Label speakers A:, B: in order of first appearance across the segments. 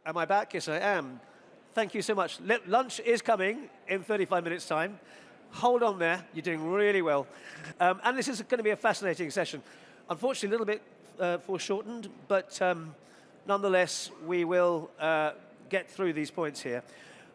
A: Am I back? Yes, I am. Thank you so much. Lunch is coming in 35 minutes' time. Hold on there. You're doing really well. And this is going to be a fascinating session. Unfortunately, a little bit foreshortened, but nonetheless, we will get through these points here.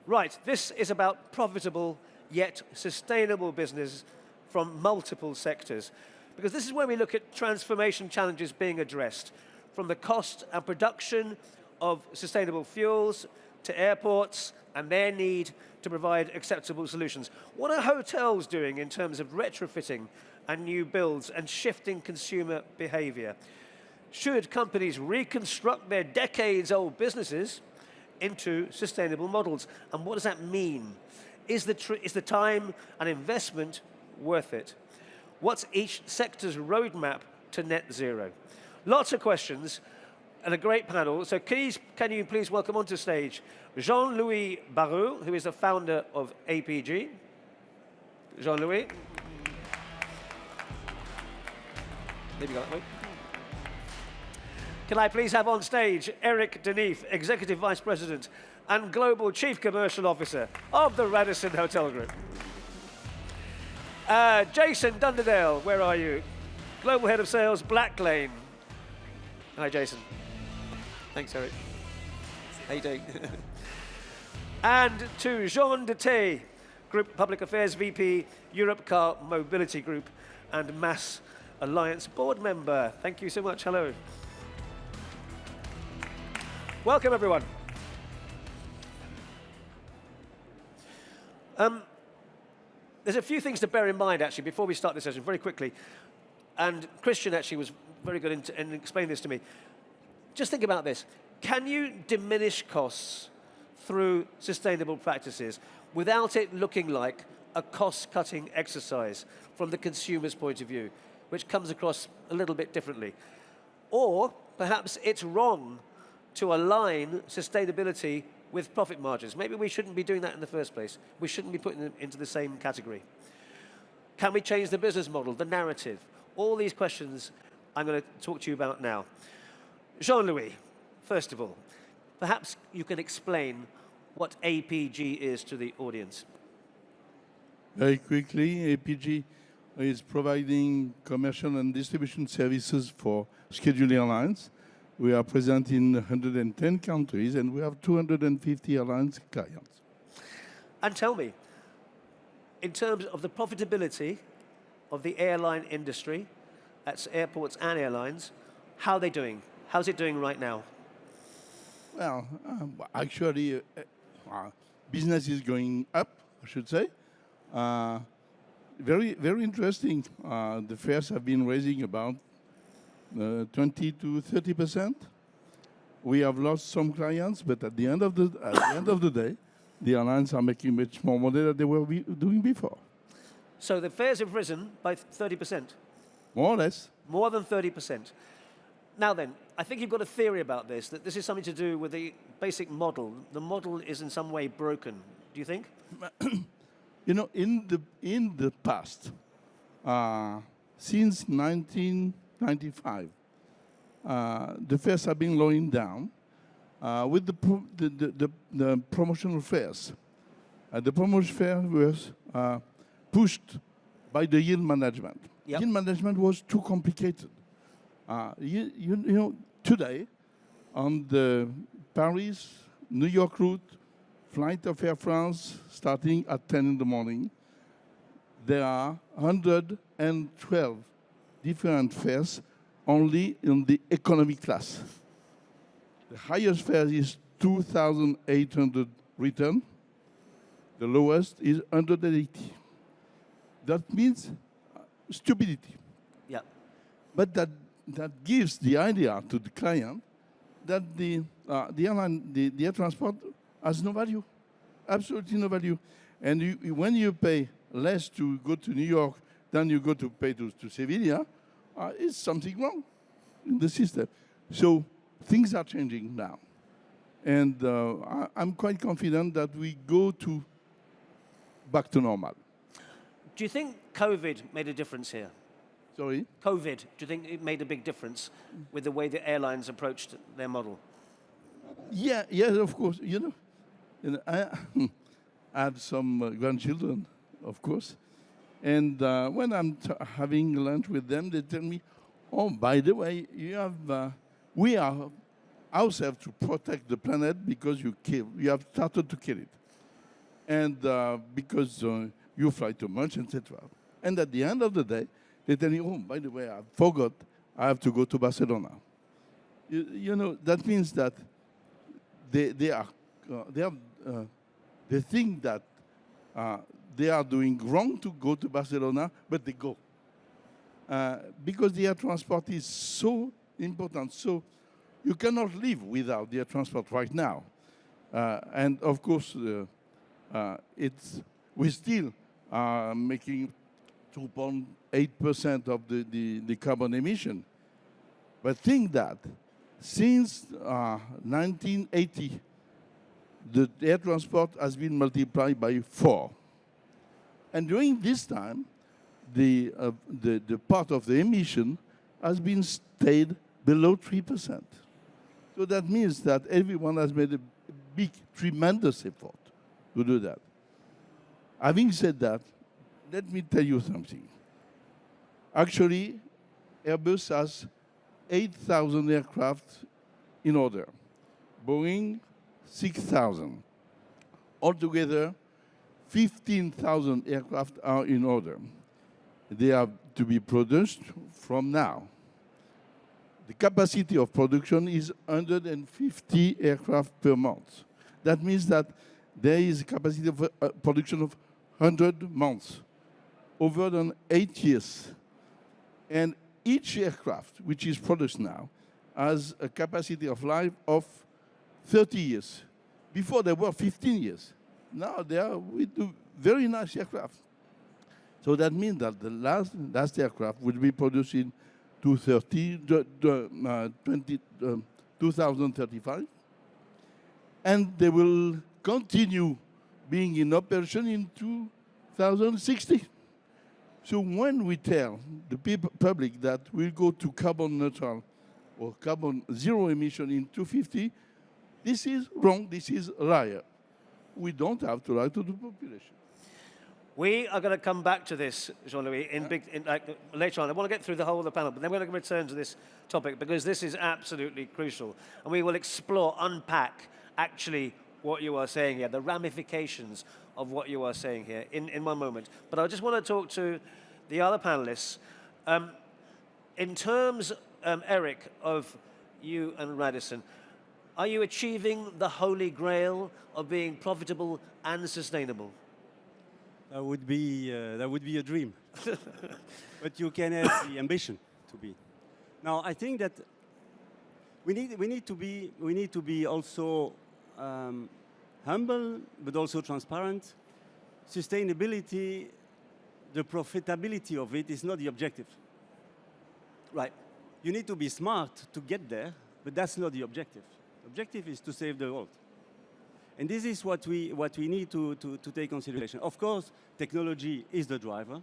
A: Right, this is about profitable yet sustainable business from multiple sectors. Because this is where we look at transformation challenges being addressed, from the cost and production of sustainable fuels to airports and their need to provide acceptable solutions. What are hotels doing in terms of retrofitting and new builds and shifting consumer behavior? Should companies reconstruct their decades-old businesses into sustainable models? And what does that mean? Is the time and investment worth it? What's each sector's roadmap to net zero? Lots of questions and a great panel. So can you please welcome onto stage Jean-Louis Barrou, who is the founder of APG. Jean-Louis. Maybe go that way. Can I please have on stage Eric Deneef, Executive Vice President and Global Chief Commercial Officer of the Radisson Hotel Group. Jason Dunderdale, where are you? Global Head of Sales, Black Lane. Hi, Jason. Thanks, Eric. How you doing? And to Jean Detey, Group Public Affairs VP, Europe Car Mobility Group and Mass Alliance Board Member. Thank you so much. Hello. Welcome, everyone. There's a few things to bear in mind, actually, before we start this session, very quickly. And Christian actually was very good in explaining this to me. Just think about this. Can you diminish costs through sustainable practices without it looking like a cost-cutting exercise from the consumer's point of view, which comes across a little bit differently? Or perhaps it's wrong to align sustainability with profit margins. Maybe we shouldn't be doing that in the first place. We shouldn't be putting them into the same category. Can we change the business model, the narrative? All these questions I'm going to talk to you about now. Jean-Louis, first of all, perhaps you can explain what APG is to the audience.
B: Very quickly, APG is providing commercial and distribution services for scheduled airlines. We are present in 110 countries, and we have 250 airlines clients.
A: And tell me, in terms of the profitability of the airline industry, that's airports and airlines, how are they doing? How's it doing right now?
B: Well, actually, business is going up, I should say. Very, very interesting. The fares have been raising about 20 to 30%. We have lost some clients, but at the end of the day, the airlines are making much more money than they were doing before.
A: So the fares have risen by 30%?
B: More or less.
A: More than 30%. Now then, I think you've got a theory about this, that this is something to do with the basic model. The model is in some way broken. Do you think?
B: You know, in the past, since 1995, the fares have been going down with the promotional fares. The promotional fare was pushed by the yield management.
A: Yep.
B: Yield management was too complicated. You know, today, on the Paris-New York route, flight of Air France starting at 10 in the morning, there are 112 different fares only in the economy class. The highest fare is 2,800 return. The lowest is 180. That means stupidity.
A: Yeah.
B: But that gives the idea to the client that the air transport has no value, absolutely no value. And when you pay less to go to New York than you go to pay to Sevilla, it's something wrong in the system. So things are changing now. And I'm quite confident that we go back to normal.
A: Do you think COVID made a difference here?
B: Sorry?
A: COVID, do you think it made a big difference with the way the airlines approached their model?
B: Yeah, yes, of course. I had some grandchildren, of course. And when I'm having lunch with them, they tell me, "Oh, by the way, we are ourselves to protect the planet because you have started to kill it, and because you fly too much, etc." And at the end of the day, they tell me, "Oh, by the way, I forgot. I have to go to Barcelona." That means that they are they think that they are doing wrong to go to Barcelona, but they go because the air transport is so important. So you cannot live without the air transport right now, and of course we still are making 2.8% of the carbon emission. But think that since 1980, the air transport has been multiplied by 4. And during this time, the part of the emission has been stayed below 3%. So that means that everyone has made a big, tremendous effort to do that. Having said that, let me tell you something. Actually, Airbus has 8,000 aircraft in order. Boeing, 6,000. Altogether, 15,000 aircraft are in order. They are to be produced from now. The capacity of production is 150 aircraft per month. That means that there is a capacity of production of 100 months, over than 8 years. And each aircraft which is produced now has a capacity of life of 30 years. Before they were 15 years. Now they are with very nice aircraft. So that means that the last aircraft will be produced in 2035, and they will continue being in operation in 2060. So when we tell the public that we'll go to carbon neutral or carbon zero emission in 2050, this is wrong, this is a lie. We don't have to lie to the population.
A: We are going to come back to this, Jean-Louis, later on. I want to get through the whole of the panel, but then we're going to return to this topic because this is absolutely crucial. And we will explore, unpack, actually, what you are saying here, the ramifications of what you are saying here in one moment. But I just want to talk to the other panelists. In terms, Eric, of you and Radisson, are you achieving the holy grail of being profitable and sustainable?
C: That would be a dream. But you can have the ambition to be. Now, I think that we need to be also humble, but also transparent. Sustainability, the profitability of it is not the objective.
A: Right.
C: You need to be smart to get there, but that's not the objective. The objective is to save the world. And this is what we need to take consideration. Of course, technology is the driver.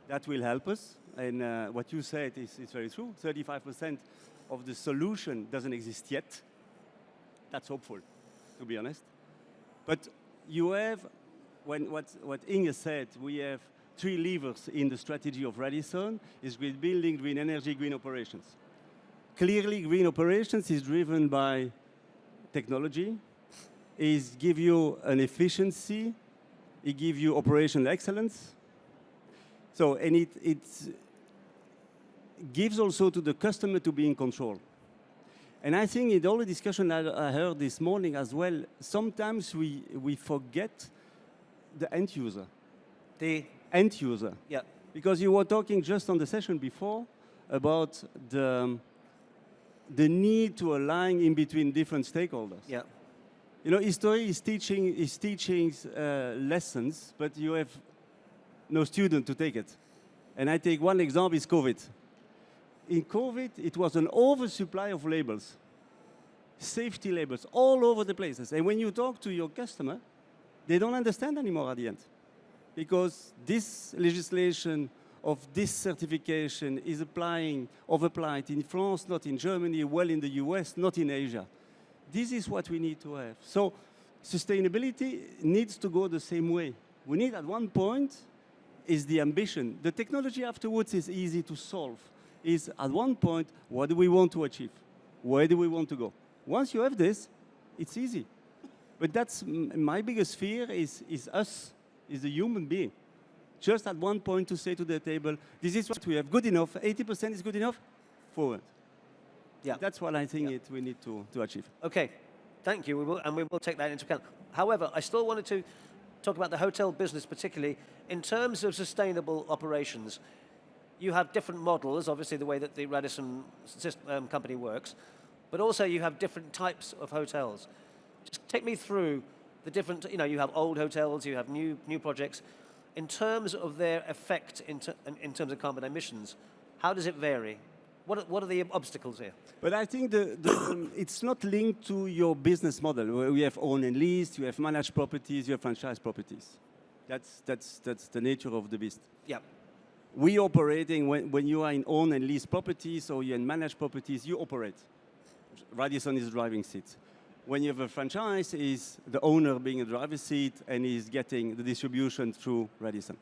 C: That will help us. And what you said is very true. 35% of the solution doesn't exist yet. That's hopeful, to be honest. But you have, what Inge said, we have 3 levers in the strategy of Radisson, is green building, green energy, green operations. Clearly, green operations is driven by technology, is give you an efficiency, it gives you operational excellence. So, and it gives also to the customer to be in control. And I think in all the discussion I heard this morning as well, sometimes we forget the end user.
A: The
C: end user.
A: Yeah.
C: Because you were talking just on the session before about the need to align in between different stakeholders.
A: Yeah.
C: You know, history is teaching lessons, but you have no student to take it. And I take one example, is COVID. In COVID, it was an oversupply of labels, safety labels, all over the places. And when you talk to your customer, they don't understand anymore at the end. Because this legislation of this certification is applied in France, not in Germany, well in the US, not in Asia. This is what we need to have. So sustainability needs to go the same way. We need at one point is the ambition. The technology afterwards is easy to solve. Is at one point, what do we want to achieve? Where do we want to go? Once you have this, it's easy. But that's my biggest fear is us, is the human being. Just at one point to say to the table, this is what we have, good enough, 80% is good enough, forward.
A: Yeah.
C: That's what I think we need to achieve.
A: Okay, thank you. We will take that into account. However, I still wanted to talk about the hotel business particularly. In terms of sustainable operations, you have different models, obviously the way that the Radisson company works, but also you have different types of hotels. Just take me through the different, you have old hotels, you have new projects. In terms of their effect in terms of carbon emissions, how does it vary? What are the obstacles here?
C: But I think it's not linked to your business model, where we have own and leased, you have managed properties, you have franchise properties. That's the nature of the beast.
A: Yeah.
C: We operating, when you are in own and leased properties or you're in managed properties, you operate. Radisson is the driving seat. When you have a franchise, is the owner being a driver's seat and is getting the distribution through Radisson.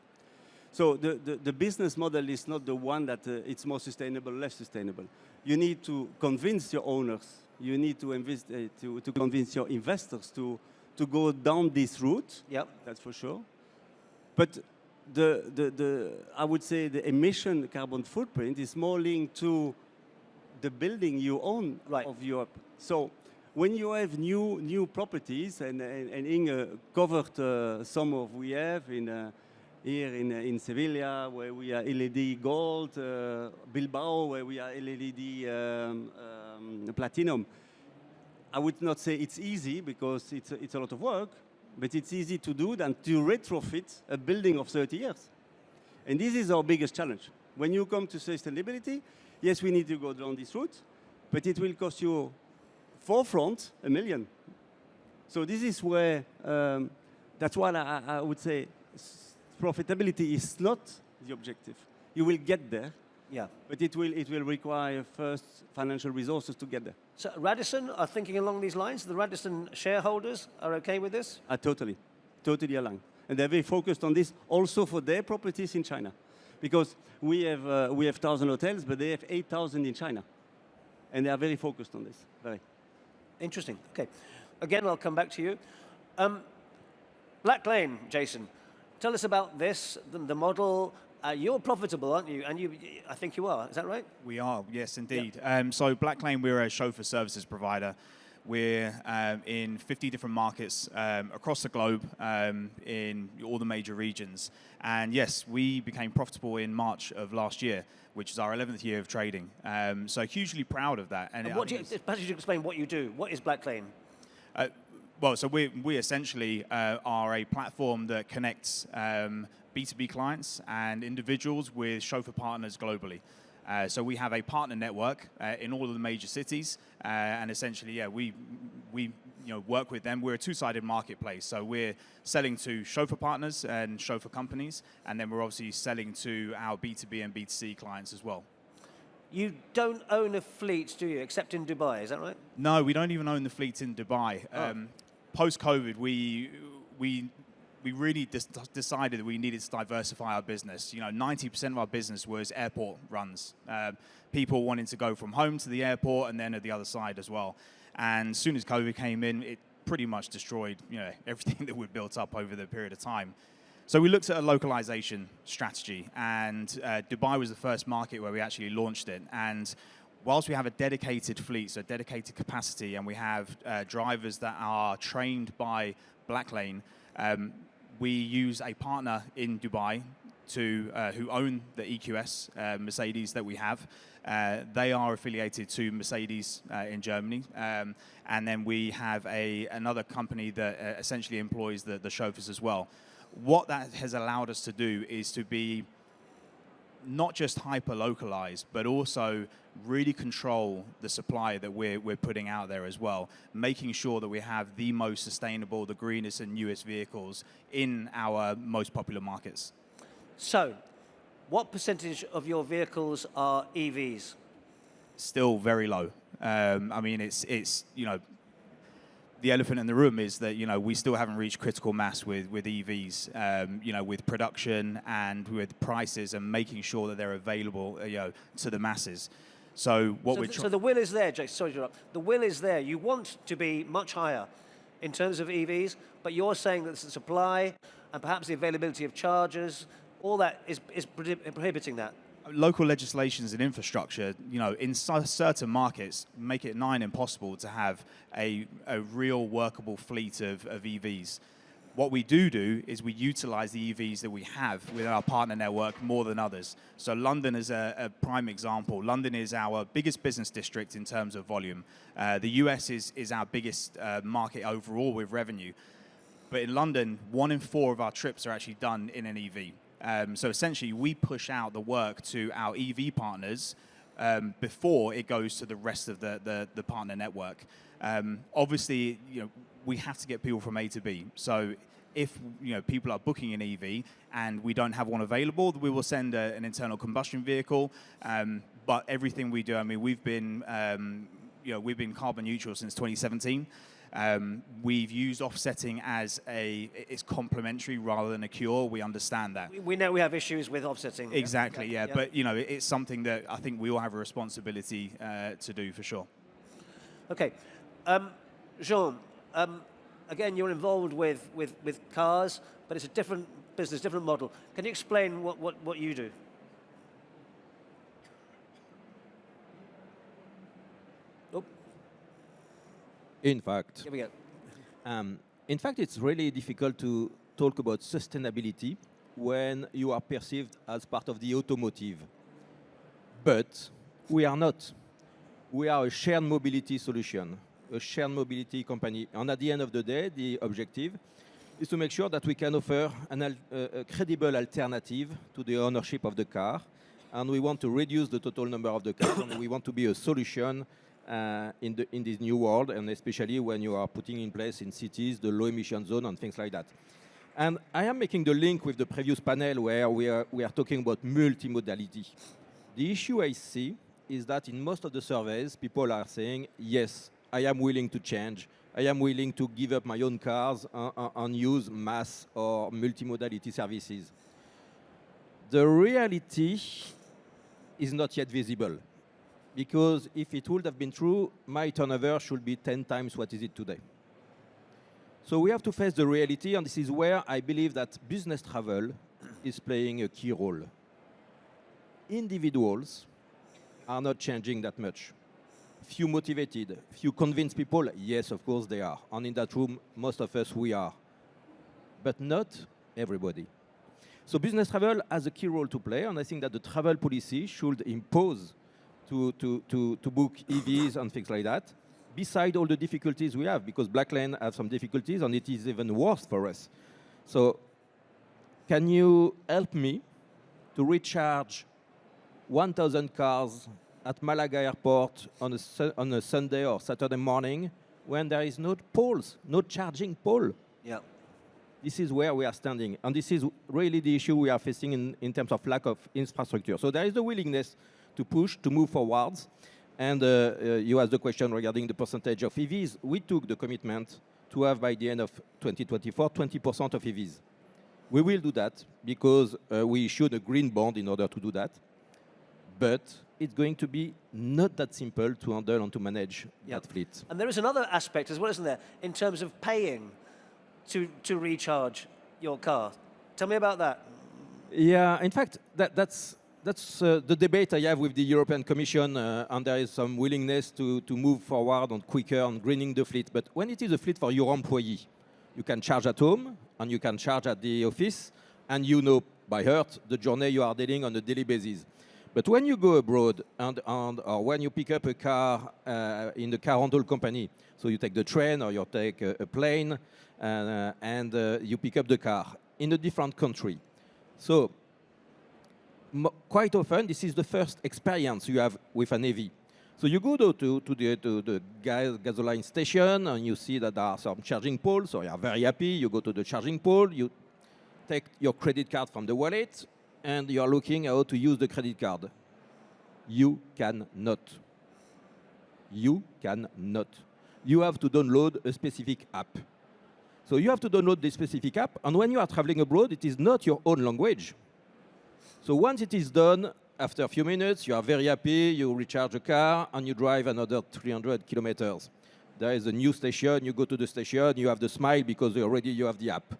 C: So the business model is not the one that it's more sustainable, less sustainable. You need to convince your owners. You need to to convince your investors to go down this route.
A: Yep.
C: That's for sure. But I would say the emission carbon footprint is more linked to the building you own of Europe. So when you have new properties, and Inge covered some of we have here in Sevilla, where we are LED gold, Bilbao, where we are LED platinum. I would not say it's easy because it's a lot of work, but it's easy to do than to retrofit a building of 30 years. And this is our biggest challenge. When you come to sustainability, yes, we need to go down this route, but it will cost you forefront $1 million. So this is where, that's why I would say profitability is not the objective. You will get there, but it will require first financial resources to get there.
A: So Radisson are thinking along these lines? The Radisson shareholders are okay with this?
C: Totally aligned. And they're very focused on this also for their properties in China. Because we have 1,000 hotels, but they have 8,000 in China. And they are very focused on this, very.
A: Interesting, okay. Again, I'll come back to you. Black Lane, Jason, tell us about this, the model. You're profitable, aren't you? And I think you are, is that right?
D: We are, yes, indeed.
A: Yeah.
D: So Black Lane, we're a chauffeur services provider. We're in 50 different markets across the globe in all the major regions. And yes, we became profitable in March of last year, which is our 11th year of trading. So hugely proud of that.
A: And what perhaps you explain what you do. What is Black Lane?
D: Well, so we essentially are a platform that connects B2B clients and individuals with chauffeur partners globally. So we have a partner network in all of the major cities, and essentially, we work with them. We're a two-sided marketplace, so we're selling to chauffeur partners and chauffeur companies, and then we're obviously selling to our B2B and B2C clients as well.
A: You don't own a fleet, do you, except in Dubai, is that right?
D: No, we don't even own the fleet in Dubai. Post-COVID, we really decided that we needed to diversify our business. 90% of our business was airport runs. People wanting to go from home to the airport and then at the other side as well. And as soon as COVID came in, it pretty much destroyed everything that we'd built up over the period of time. So we looked at a localization strategy, and Dubai was the first market where we actually launched it. And whilst we have a dedicated fleet, so dedicated capacity, and we have drivers that are trained by Black Lane, we use a partner in Dubai who own the EQS Mercedes that we have. They are affiliated to Mercedes in Germany. And then we have another company that essentially employs the chauffeurs as well. What that has allowed us to do is to be not just hyper-localized, but also really control the supply that we're putting out there as well, making sure that we have the most sustainable, the greenest and newest vehicles in our most popular markets.
A: So, what percentage of your vehicles are EVs?
D: Still very low. I mean, it's the elephant in the room is that, we still haven't reached critical mass with EVs, with production and with prices and making sure that they're available, to the masses. So
A: So the will is there, Jake. Sorry to interrupt. The will is there. You want to be much higher in terms of EVs, but you're saying that the supply and perhaps the availability of chargers, all that is prohibiting that.
D: Local legislations and infrastructure, in certain markets, make it nigh impossible to have a real workable fleet of EVs. What we do is we utilize the EVs that we have within our partner network more than others. So London is a prime example. London is our biggest business district in terms of volume. The US is our biggest market overall with revenue. But in London, 1 in 4 of our trips are actually done in an EV. So essentially, we push out the work to our EV partners before it goes to the rest of the partner network. Obviously, we have to get people from A to B. So if people are booking an EV and we don't have one available, we will send an internal combustion vehicle. But everything we do, we've been carbon neutral since 2017. We've used offsetting as it's complementary rather than a cure. We understand that.
A: We know we have issues with offsetting.
D: Exactly, yeah. But it's something that I think we all have a responsibility to do for sure.
A: Okay, Jean. Again, you're involved with cars, but it's a different business, different model. Can you explain what you do?
E: In fact,
A: Here we go.
E: in fact, it's really difficult to talk about sustainability when you are perceived as part of the automotive. But we are not. We are a shared mobility solution, a shared mobility company. And at the end of the day, the objective is to make sure that we can offer a credible alternative to the ownership of the car. And we want to reduce the total number of the cars, and we want to be a solution in this new world, and especially when you are putting in place in cities the low emission zone and things like that. And I am making the link with the previous panel where we are talking about multimodality. The issue I see is that in most of the surveys, people are saying, yes, I am willing to change. I am willing to give up my own cars and use mass or multimodality services. The reality is not yet visible. Because if it would have been true, my turnover should be 10 times what is it today. So we have to face the reality, and this is where I believe that business travel is playing a key role. Individuals are not changing that much. Few motivated, few convinced people, yes, of course they are. And in that room, most of us, we are. But not everybody. So business travel has a key role to play, and I think that the travel policy should impose to book EVs and things like that, beside all the difficulties we have, because Black Lane has some difficulties, and it is even worse for us. So can you help me to recharge 1,000 cars at Malaga Airport on a Sunday or Saturday morning when there is no poles, no charging pole?
A: Yeah.
E: This is where we are standing, and this is really the issue we are facing in terms of lack of infrastructure. So there is the willingness to push, to move forwards. And you asked the question regarding the percentage of EVs. We took the commitment to have, by the end of 2024, 20% of EVs. We will do that because we issued a green bond in order to do that. But it's going to be not that simple to handle and to manage that fleet.
A: And there is another aspect as well, isn't there, in terms of paying to recharge your car. Tell me about that.
E: Yeah, in fact, that's the debate I have with the European Commission, and there is some willingness to move forward and quicker on greening the fleet. But when it is a fleet for your employee, you can charge at home and you can charge at the office, and you know by heart the journey you are dealing on a daily basis. But when you go abroad or when you pick up a car in the car rental company, so you take the train or you take a plane and you pick up the car in a different country. So quite often, this is the first experience you have with an EV. So you go to the gasoline station and you see that there are some charging poles, so you are very happy. You go to the charging pole, you take your credit card from the wallet, and you are looking how to use the credit card. You cannot. You cannot. you have to download a specific app. So you have to download this specific app, and when you are traveling abroad, it is not your own language. So once it is done, after a few minutes, you are very happy, you recharge the car, and you drive another 300 kilometers. There is a new station, you go to the station, you have the smile because already you have the app.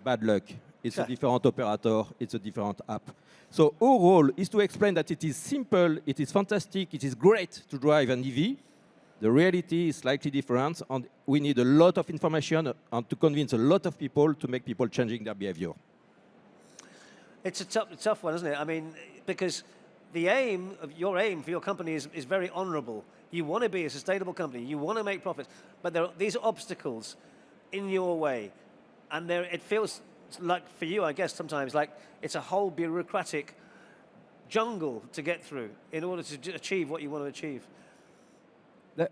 E: Bad luck. It's a different operator, it's a different app. So our role is to explain that it is simple, it is fantastic, it is great to drive an EV. The reality is slightly different, and we need a lot of information and to convince a lot of people to make people changing their behavior.
A: It's a tough one, isn't it? I mean, because the aim of your aim for your company is very honourable. You want to be a sustainable company. You want to make profits, but there are these obstacles in your way, and it feels like for you, I guess, sometimes like it's a whole bureaucratic jungle to get through in order to achieve what you want to achieve.
E: There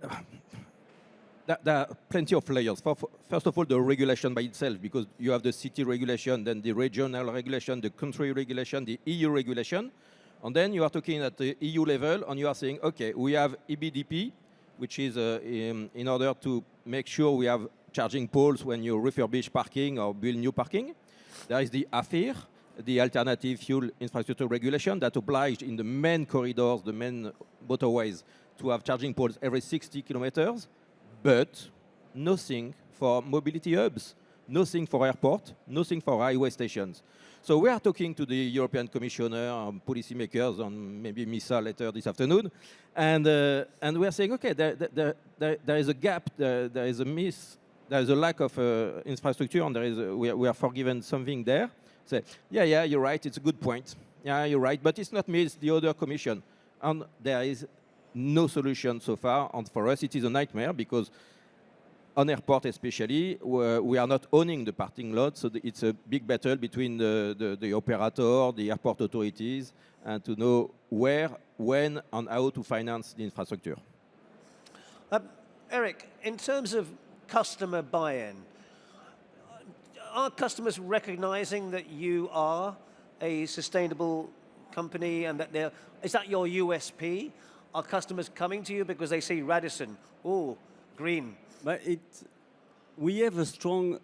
E: are plenty of layers. First of all, the regulation by itself, because you have the city regulation, then the regional regulation, the country regulation, the EU regulation. And then you are talking at the EU level, and you are saying, okay, we have EBDP, which is in order to make sure we have charging poles when you refurbish parking or build new parking. There is the AFIR, the Alternative Fuel Infrastructure Regulation, that obliged in the main corridors, the main motorways, to have charging poles every 60 kilometers. But nothing for mobility hubs, nothing for airport, nothing for highway stations. So we are talking to the European Commissioner, policymakers, and maybe Misa later this afternoon, and we are saying, okay, there is a gap, there is a miss, there is a lack of infrastructure, and we are forgiven something there. Say, yeah, you're right, it's a good point. Yeah, you're right, but it's not me, it's the other commission. And there is no solution so far, and for us it is a nightmare because on airport especially, we are not owning the parking lot, so it's a big battle between the operator, the airport authorities, and to know where, when, and how to finance the infrastructure.
A: Eric, in terms of customer buy-in, are customers recognizing that you are a sustainable company and that is that your USP? Are customers coming to you because they see Radisson, oh, green?
C: But we have a strong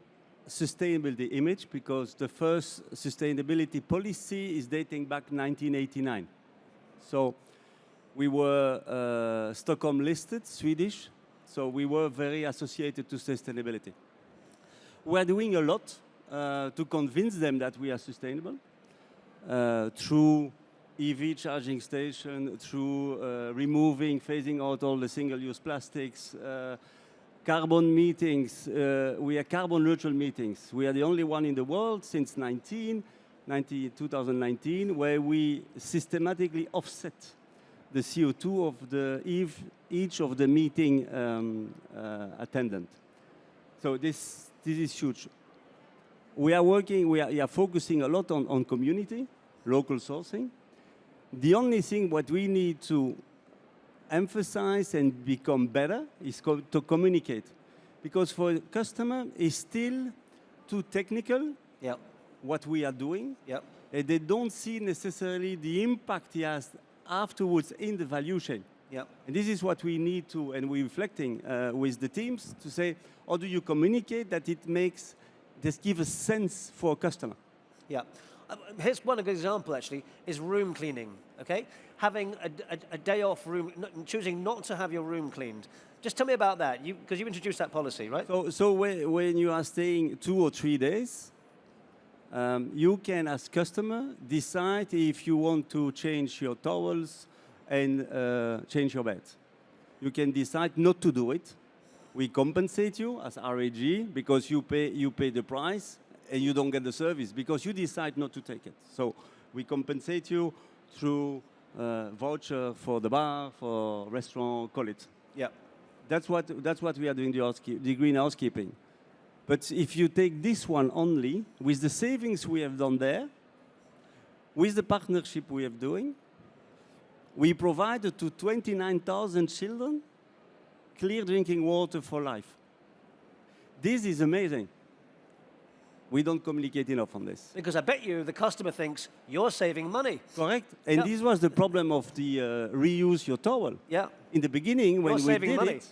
C: sustainability image because the first sustainability policy is dating back 1989. So we were Stockholm listed, Swedish, so we were very associated to sustainability. We are doing a lot to convince them that we are sustainable through EV charging station, through phasing out all the single-use plastics, carbon meetings. We are carbon neutral meetings. We are the only one in the world since 2019, where we systematically offset the CO2 of each of the meeting attendant. So this is huge. We are focusing a lot on community, local sourcing. The only thing what we need to emphasize and become better is to communicate. Because for the customer, it's still too technical, what we are doing. And they don't see necessarily the impact he has afterwards in the value chain. And this is what we need to, and we're reflecting with the teams to say, how do you communicate that it makes, just give a sense for a customer?
A: Here's one good example, actually, is room cleaning, okay? Having a day off room, choosing not to have your room cleaned. Just tell me about that, because you introduced that policy, right?
C: So when you are staying 2 or 3 days, you can, as customer, decide if you want to change your towels and change your bed. You can decide not to do it. We compensate you as RAG because you pay the price, and you don't get the service because you decide not to take it. So we compensate you through voucher for the bar, for restaurant, call it. That's what we are doing, the green housekeeping. But if you take this one only, with the savings we have done there, with the partnership we are doing, we provided to 29,000 children clear drinking water for life. This is amazing. We don't communicate enough on this.
A: Because I bet you the customer thinks you're saving money.
C: Correct. And this was the problem of the reuse your towel. In the beginning, when we did it,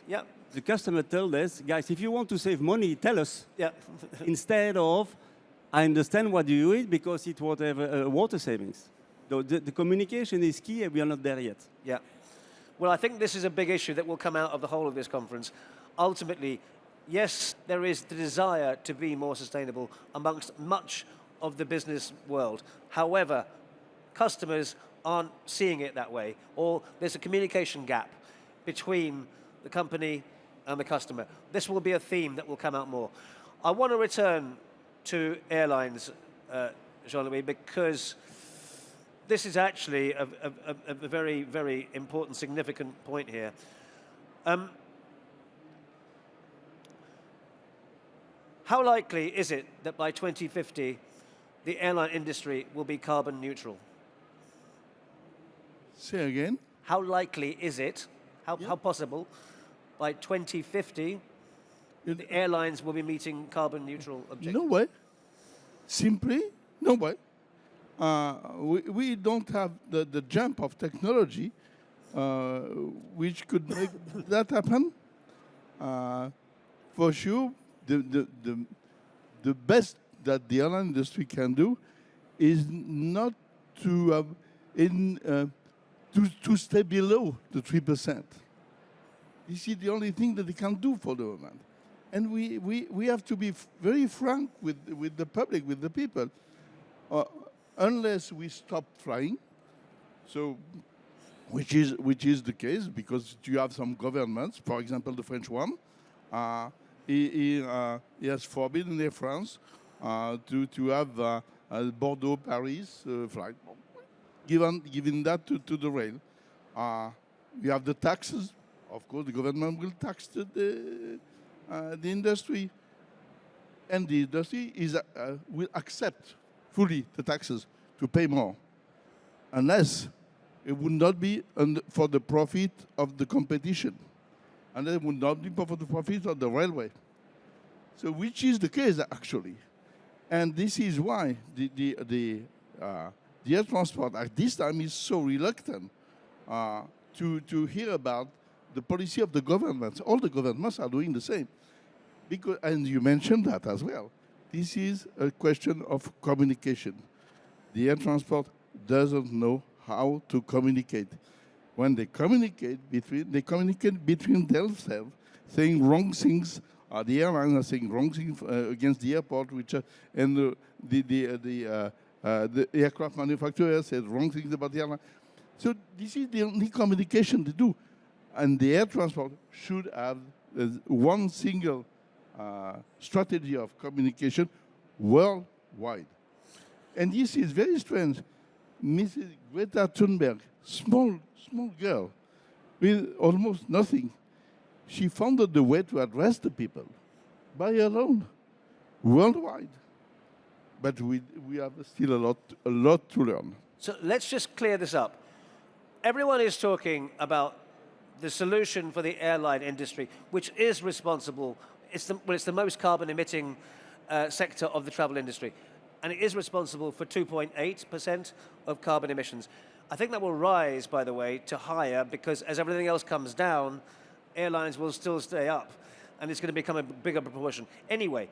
C: the customer told us, guys, if you want to save money, tell us.
A: Yeah.
C: Instead of, I understand what you do it because it whatever water savings. So the communication is key, and we are not there yet.
A: Yeah. Well, I think this is a big issue that will come out of the whole of this conference. Ultimately, yes, there is the desire to be more sustainable amongst much of the business world. However, customers aren't seeing it that way, or there's a communication gap between the company and the customer. This will be a theme that will come out more. I want to return to airlines, Jean-Louis, because this is actually a very, very important, significant point here. How likely is it that by 2050, the airline industry will be carbon neutral?
B: Say again?
A: How likely is it, how possible, by 2050, the airlines will be meeting carbon neutral objectives?
B: No way. Simply, no way. We don't have the jump of technology which could make that happen. For sure, the best that the airline industry can do is not to to stay below the 3%. This is the only thing that they can do for the moment. And we have to be very frank with the public, with the people. Unless we stop trying, so which is the case, because you have some governments, for example, the French one, he has forbidden Air France to have a Bordeaux-Paris flight, giving that to the rail. We have the taxes. Of course, the government will tax the industry, and the industry will accept fully the taxes to pay more, unless it would not be for the profit of the competition, and it would not be for the profit of the railway. So, which is the case actually, and this is why the air transport at this time is so reluctant to hear about the policy of the governments. All the governments are doing the same, because, and you mentioned that as well. This is a question of communication. The air transport doesn't know how to communicate. When they communicate between themselves, saying wrong things. The airlines are saying wrong things against the airport, and the aircraft manufacturer says wrong things about the airline. So this is the only communication they do, and the air transport should have one single strategy of communication worldwide. And this is very strange. Mrs. Greta Thunberg, small girl, with almost nothing, she founded the way to address the people by her own, worldwide. But we have still a lot to learn.
A: So let's just clear this up. Everyone is talking about the solution for the airline industry, which is responsible. It's the most carbon-emitting sector of the travel industry, and it is responsible for 2.8% of carbon emissions. I think that will rise, by the way, to higher, because as everything else comes down, airlines will still stay up, and it's going to become a bigger proportion. Anyway,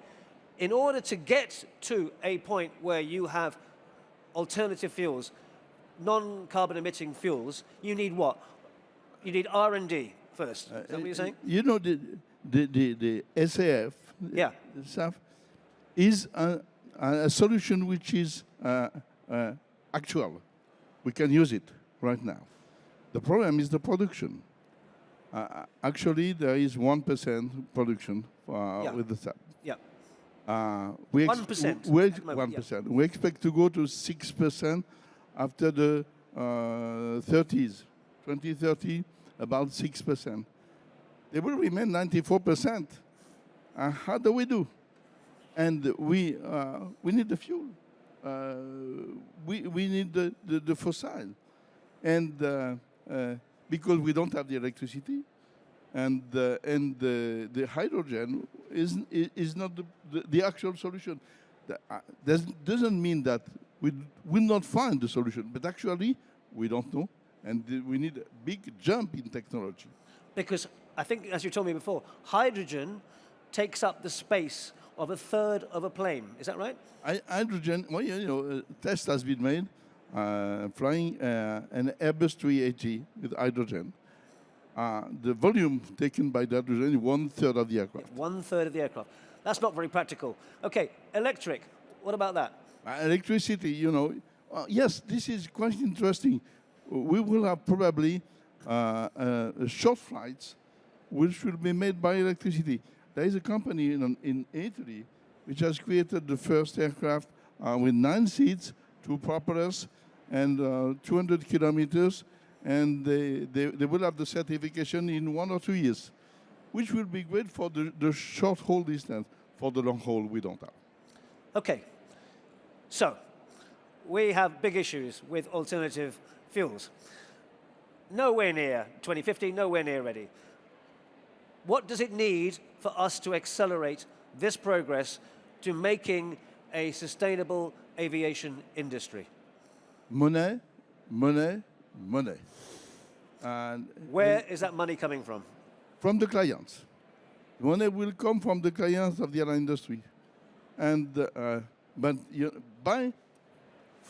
A: in order to get to a point where you have alternative fuels, non-carbon emitting fuels, you need what? You need R&D first. Is that what you're saying?
B: You know, the SAF stuff is a solution which is actual. We can use it right now. The problem is the production. Actually, there is 1% production with the SAF.
A: Yeah.
B: 1%. 1%. We expect to go to 6% after the 30s. 2030, about 6%. They will remain 94%. How do we do? And we need the fuel. We need the fossil. And because we don't have the electricity, and the hydrogen is not the actual solution. That doesn't mean that we will not find the solution, but actually we don't know, and we need a big jump in technology.
A: Because I think, as you told me before, hydrogen takes up the space of a third of a plane. Is that right?
B: Hydrogen, well, a test has been made flying an Airbus 380 with hydrogen. The volume taken by the hydrogen is 1/3 of the aircraft.
A: 1/3 of the aircraft. That's not very practical. Okay, electric. What about that?
B: Electricity, yes, this is quite interesting. We will have probably short flights which will be made by electricity. There is a company in Italy which has created the first aircraft with 9 seats, 2 propellers, and 200 kilometers, and they will have the certification in 1 or 2 years, which will be great for the short haul distance. For the long haul, we don't have.
A: Okay, so we have big issues with alternative fuels. Nowhere near 2050, nowhere near ready. What does it need for us to accelerate this progress to making a sustainable aviation industry?
B: Money, money, money. And
A: Where is that money coming from?
B: from the clients. Money will come from the clients of the airline industry. And, but by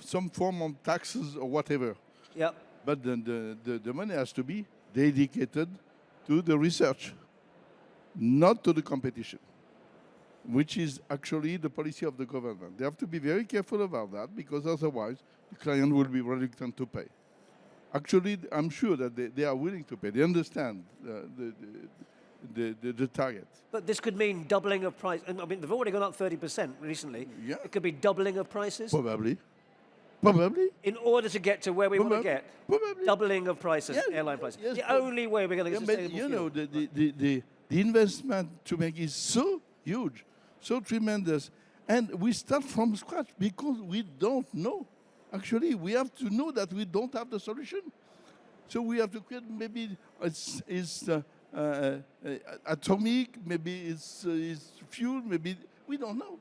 B: some form of taxes or whatever.
A: Yep.
B: But the money has to be dedicated to the research, not to the competition, which is actually the policy of the government. They have to be very careful about that, because otherwise the client will be reluctant to pay. Actually, I'm sure that they are willing to pay. They understand the target.
A: But this could mean doubling of price. I mean, they've already gone up 30% recently.
B: Yeah.
A: It could be doubling of prices.
B: Probably. Probably.
A: In order to get to where we want to get.
B: Probably.
A: Doubling of prices,
B: Yes,
A: airline prices.
B: yes,
A: The only way we're going to
B: Yeah,
A: get
B: but
A: sustainable fuel.
B: the investment to make is so huge, so tremendous, and we start from scratch because we don't know. Actually, we have to know that we don't have the solution. So we have to create, maybe it's atomic, maybe it's fuel, maybe, we don't know.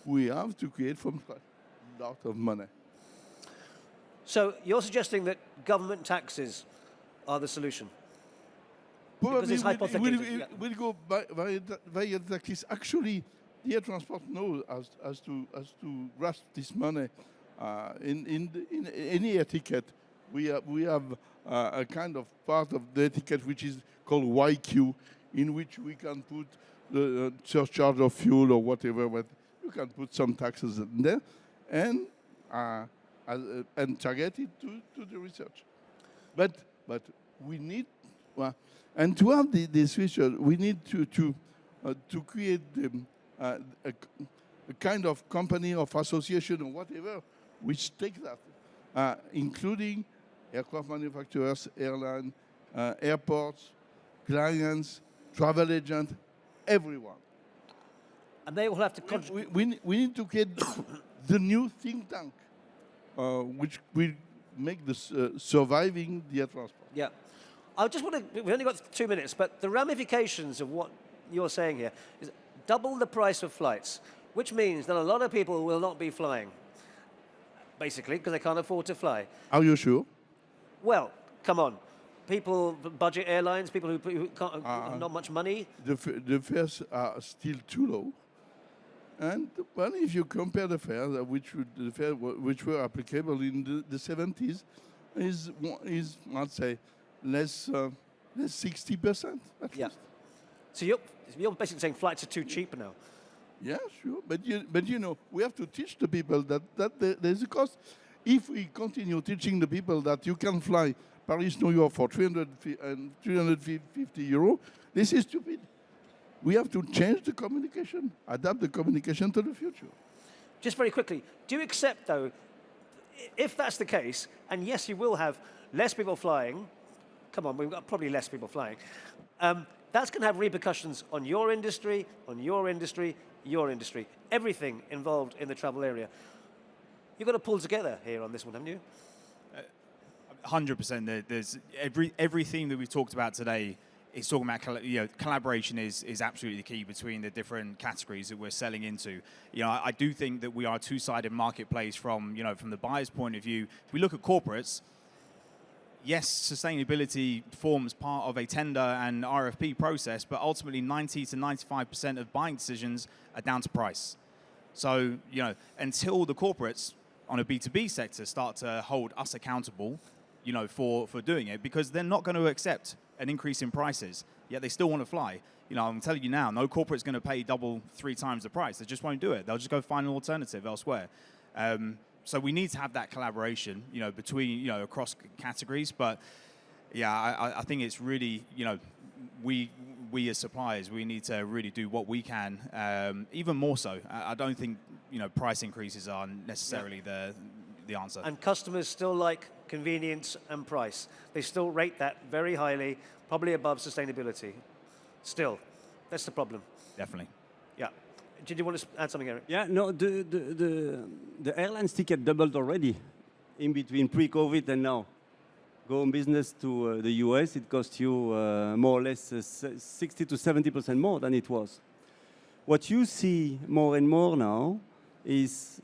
B: We have to create from scratch. A lot of money.
A: So you're suggesting that government taxes are the solution? Because it's hypothetical.
B: We'll go via taxes. Actually, the air transport knows as to grasp this money. In any air ticket, we have a kind of part of the ticket which is called YQ, in which we can put the surcharge of fuel or whatever, but you can put some taxes in there, and target it to the research. But we need, and to have this research, we need to create a kind of company of association or whatever which take that, including aircraft manufacturers, airline, airports, clients, travel agents, everyone.
A: And they will have to contribute.
B: We need to create the new think tank, which will make this surviving the air transport.
A: Yeah. I just want to, we've only got 2 minutes, but the ramifications of what you're saying here is double the price of flights, which means that a lot of people will not be flying, basically, because they can't afford to fly.
B: Are you sure?
A: Well, come on. People, budget airlines, people who can't, have not much money.
B: The fares are still too low. And well, if you compare the fares, which were applicable in the 70s, is I'd say less 60% at
A: Yeah.
B: least.
A: So you're basically saying flights are too cheap now.
B: Yeah, sure. But we have to teach the people that there's a cost. If we continue teaching the people that you can fly Paris, New York for 350 euro, this is stupid. We have to change the communication, adapt the communication to the future.
A: Just very quickly, do you accept, though, if that's the case, and yes, you will have less people flying, come on, we've got probably less people flying, that's going to have repercussions on your industry, your industry, everything involved in the travel area. You've got to pull together here on this one, haven't you?
D: 100%. There's everything that we've talked about today is talking about collaboration is absolutely the key between the different categories that we're selling into. I do think that we are a two-sided marketplace from the buyer's point of view. If we look at corporates, yes, sustainability forms part of a tender and RFP process, but ultimately 90 to 95% of buying decisions are down to price. So, until the corporates on a B2B sector start to hold us accountable, for doing it, because they're not going to accept an increase in prices, yet they still want to fly. I'm telling you now, no corporate's going to pay double, 3 times the price. They just won't do it. They'll just go find an alternative elsewhere. So we need to have that collaboration, between, across categories. But yeah, I think it's really, we as suppliers, we need to really do what we can, even more so. I don't think, price increases are necessarily the answer.
A: And customers still like convenience and price. They still rate that very highly, probably above sustainability. Still, that's the problem.
D: Definitely.
A: Yeah. Did you want to add something, Eric?
C: Yeah, no, the airlines ticket doubled already in between pre-COVID and now. Go on business to the US, it costs you more or less 60 to 70% more than it was. What you see more and more now is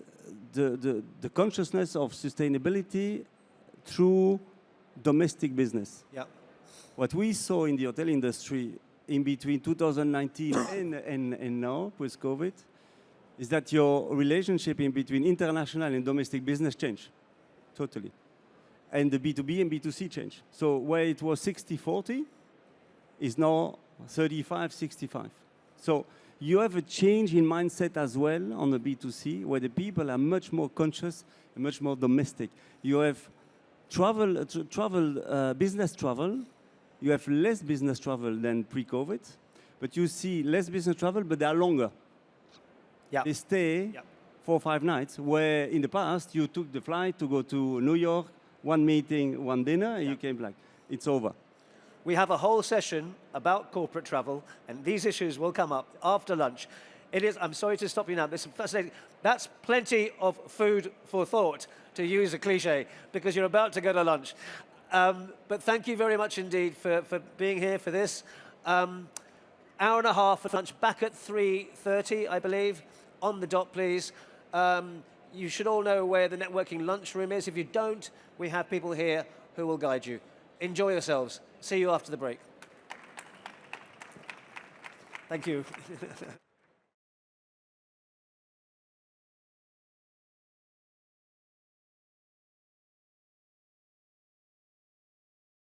C: the consciousness of sustainability through domestic business.
A: Yeah.
C: What we saw in the hotel industry in between 2019 and now, post-COVID, is that your relationship in between international and domestic business changed, totally. And the B2B and B2C changed. So where it was 60-40, is now 35-65. So you have a change in mindset as well on the B2C, where the people are much more conscious and much more domestic. You have business travel. You have less business travel than pre-COVID, but you see less business travel, but they are longer.
A: Yeah.
C: They stay 4 or 5 nights, where in the past you took the flight to go to New York, 1 meeting, 1 dinner, and you came back. It's over.
A: We have a whole session about corporate travel, and these issues will come up after lunch. I'm sorry to stop you now, this is fascinating. That's plenty of food for thought, to use a cliche, because you're about to go to lunch. But thank you very much indeed for being here for this. Hour and a half for lunch, back at 3:30, I believe. On the dot, please. You should all know where the networking lunchroom is. If you don't, we have people here who will guide you. Enjoy yourselves. See you after the break. Thank you.